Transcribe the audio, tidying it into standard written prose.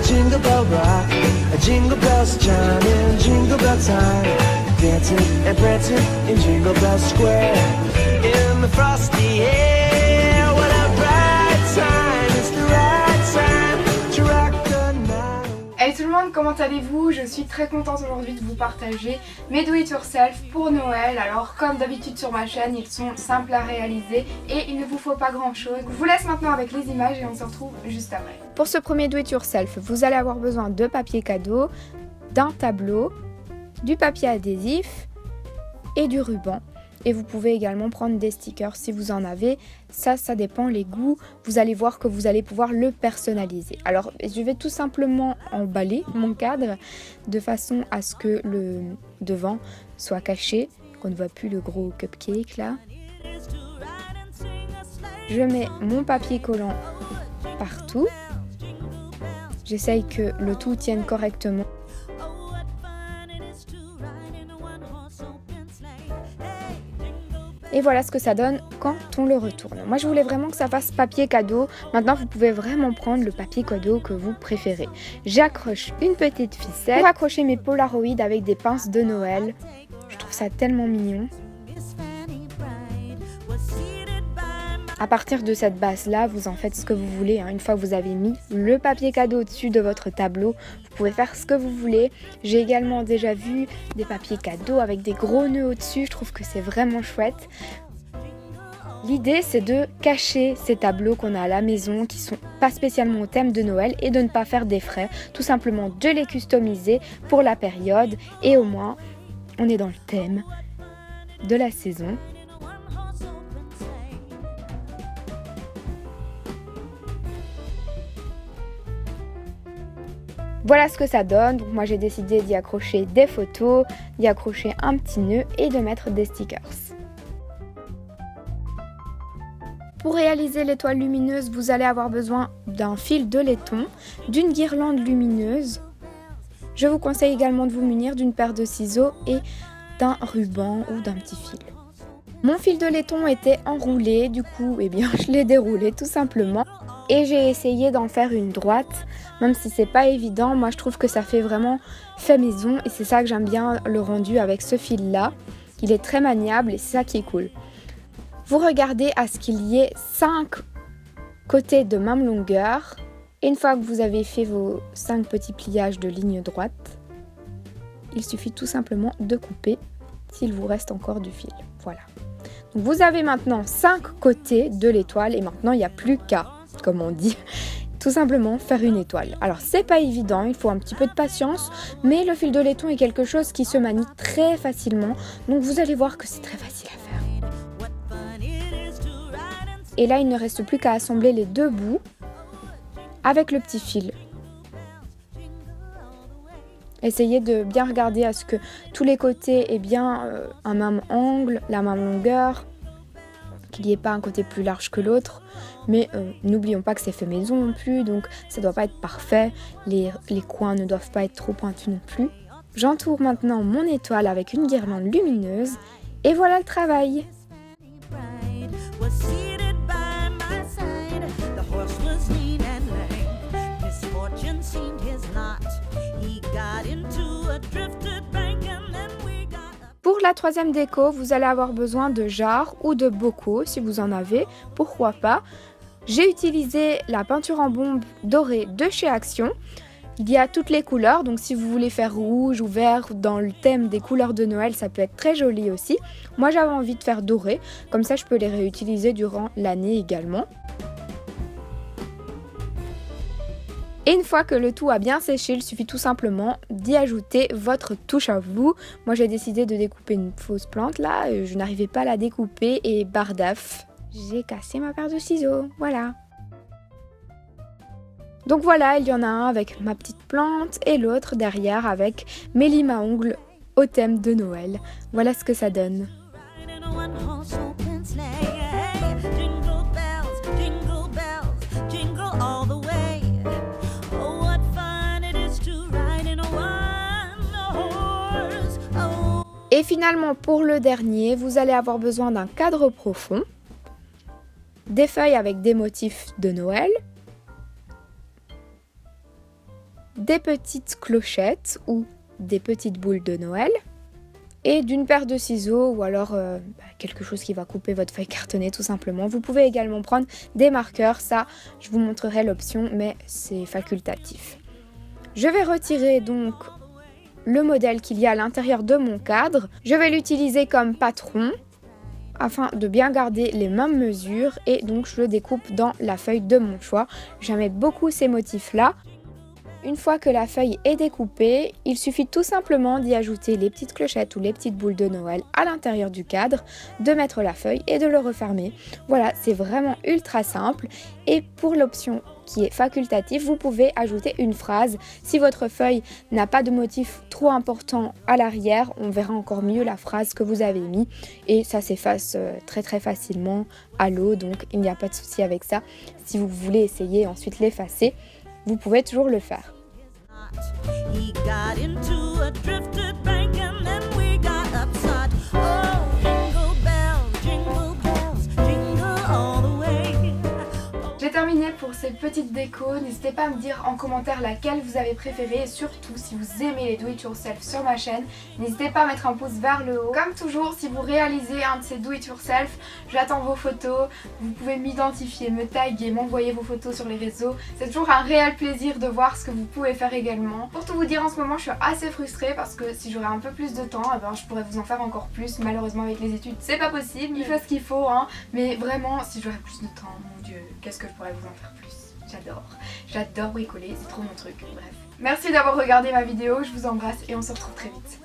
jingle bell rock, jingle bells chiming, jingle bell time, dancing and prancing in Jingle Bell Square. In the frosty air, what a bright time, it's the right time to rock the night. Hey tout le monde, comment allez-vous? Je suis très contente aujourd'hui de vous partager mes do it yourself pour Noël. Alors comme d'habitude sur ma chaîne, ils sont simples à réaliser et il ne vous faut pas grand chose. Je vous laisse maintenant avec les images et on se retrouve juste après. Pour ce premier do it yourself, vous allez avoir besoin de papier cadeau, d'un tableau, du papier adhésif et du ruban. Et vous pouvez également prendre des stickers si vous en avez. Ça dépend les goûts. Vous allez voir que vous allez pouvoir le personnaliser. Alors, je vais tout simplement emballer mon cadre de façon à ce que le devant soit caché, qu'on ne voit plus le gros cupcake là. Je mets mon papier collant partout. J'essaye que le tout tienne correctement. Et voilà ce que ça donne quand on le retourne. Moi je voulais vraiment que ça fasse papier cadeau. Maintenant vous pouvez vraiment prendre le papier cadeau que vous préférez. J'accroche une petite ficelle pour accrocher mes polaroïdes avec des pinces de Noël. Je trouve ça tellement mignon. À partir de cette base là, vous en faites ce que vous voulez. Une fois que vous avez mis le papier cadeau au-dessus de votre tableau, vous pouvez faire ce que vous voulez. J'ai également déjà vu des papiers cadeaux avec des gros nœuds au-dessus. Je trouve que c'est vraiment chouette. L'idée c'est de cacher ces tableaux qu'on a à la maison qui sont pas spécialement au thème de Noël et de ne pas faire des frais. Tout simplement de les customiser pour la période et au moins on est dans le thème de la saison. Voilà ce que ça donne. Donc moi j'ai décidé d'y accrocher des photos, d'y accrocher un petit nœud et de mettre des stickers. Pour réaliser l'étoile lumineuse, vous allez avoir besoin d'un fil de laiton, d'une guirlande lumineuse. Je vous conseille également de vous munir d'une paire de ciseaux et d'un ruban ou d'un petit fil. Mon fil de laiton était enroulé, du coup je l'ai déroulé tout simplement. Et j'ai essayé d'en faire une droite, même si c'est pas évident. Moi je trouve que ça fait vraiment fait maison et c'est ça que j'aime bien le rendu avec ce fil là. Il est très maniable et c'est ça qui est cool. Vous regardez à ce qu'il y ait 5 côtés de même longueur. Et une fois que vous avez fait vos 5 petits pliages de ligne droite, il suffit tout simplement de couper s'il vous reste encore du fil. Voilà. Donc vous avez maintenant 5 côtés de l'étoile et maintenant il n'y a plus qu'à, comme on dit, tout simplement faire une étoile. Alors c'est pas évident, il faut un petit peu de patience, mais le fil de laiton est quelque chose qui se manie très facilement, donc vous allez voir que c'est très facile à faire. Et là il ne reste plus qu'à assembler les deux bouts avec le petit fil. Essayez de bien regarder à ce que tous les côtés aient bien un même angle, la même longueur, qu'il n'y ait pas un côté plus large que l'autre. Mais n'oublions pas que c'est fait maison non plus, donc ça ne doit pas être parfait. Les coins ne doivent pas être trop pointus non plus. J'entoure maintenant mon étoile avec une guirlande lumineuse et voilà le travail. Pour la troisième déco, vous allez avoir besoin de jarres ou de bocaux si vous en avez, pourquoi pas. J'ai utilisé la peinture en bombe dorée de chez Action. Il y a toutes les couleurs, donc si vous voulez faire rouge ou vert dans le thème des couleurs de Noël, ça peut être très joli aussi. Moi j'avais envie de faire doré, comme ça je peux les réutiliser durant l'année également. Et une fois que le tout a bien séché, il suffit tout simplement d'y ajouter votre touche à vous. Moi j'ai décidé de découper une fausse plante là, je n'arrivais pas à la découper et bardaf, j'ai cassé ma paire de ciseaux, voilà. Donc voilà, il y en a un avec ma petite plante et l'autre derrière avec mes limes à ongles au thème de Noël. Voilà ce que ça donne. Et finalement pour le dernier, vous allez avoir besoin d'un cadre profond, des feuilles avec des motifs de Noël, des petites clochettes ou des petites boules de Noël et d'une paire de ciseaux ou alors quelque chose qui va couper votre feuille cartonnée tout simplement. Vous pouvez également prendre des marqueurs, ça je vous montrerai l'option mais c'est facultatif. Je vais retirer donc le modèle qu'il y a à l'intérieur de mon cadre. Je vais l'utiliser comme patron afin de bien garder les mêmes mesures et donc je le découpe dans la feuille de mon choix. J'aime beaucoup ces motifs là. Une fois que la feuille est découpée, il suffit tout simplement d'y ajouter les petites clochettes ou les petites boules de Noël à l'intérieur du cadre, de mettre la feuille et de le refermer. Voilà, c'est vraiment ultra simple. Et pour l'option qui est facultative, vous pouvez ajouter une phrase. Si votre feuille n'a pas de motif trop important à l'arrière, on verra encore mieux la phrase que vous avez mis et ça s'efface très facilement à l'eau, donc il n'y a pas de souci avec ça. Si vous voulez essayer ensuite l'effacer, vous pouvez toujours le faire. He got into a drifted bank and then we got upside. Oh, jingle bells, jingle all the way. J'ai terminé pour ces petites décos. N'hésitez pas à me dire en commentaire laquelle vous avez préférée et surtout si vous aimez les do it yourself sur ma chaîne, n'hésitez pas à mettre un pouce vers le haut. Comme toujours, si vous réalisez un de ces do it yourself, j'attends vos photos. Vous pouvez m'identifier, me taguer, m'envoyer vos photos sur les réseaux. C'est toujours un réel plaisir de voir ce que vous pouvez faire également. Pour tout vous dire, en ce moment je suis assez frustrée parce que si j'aurais un peu plus de temps, eh ben, je pourrais vous en faire encore plus. Malheureusement avec les études c'est pas possible, il faut ce qu'il faut hein. Mais vraiment si j'aurais plus de temps, mon dieu, qu'est-ce que je pourrais vous en faire plus. J'adore bricoler, c'est trop mon truc, bref. Merci d'avoir regardé ma vidéo, je vous embrasse et on se retrouve très vite.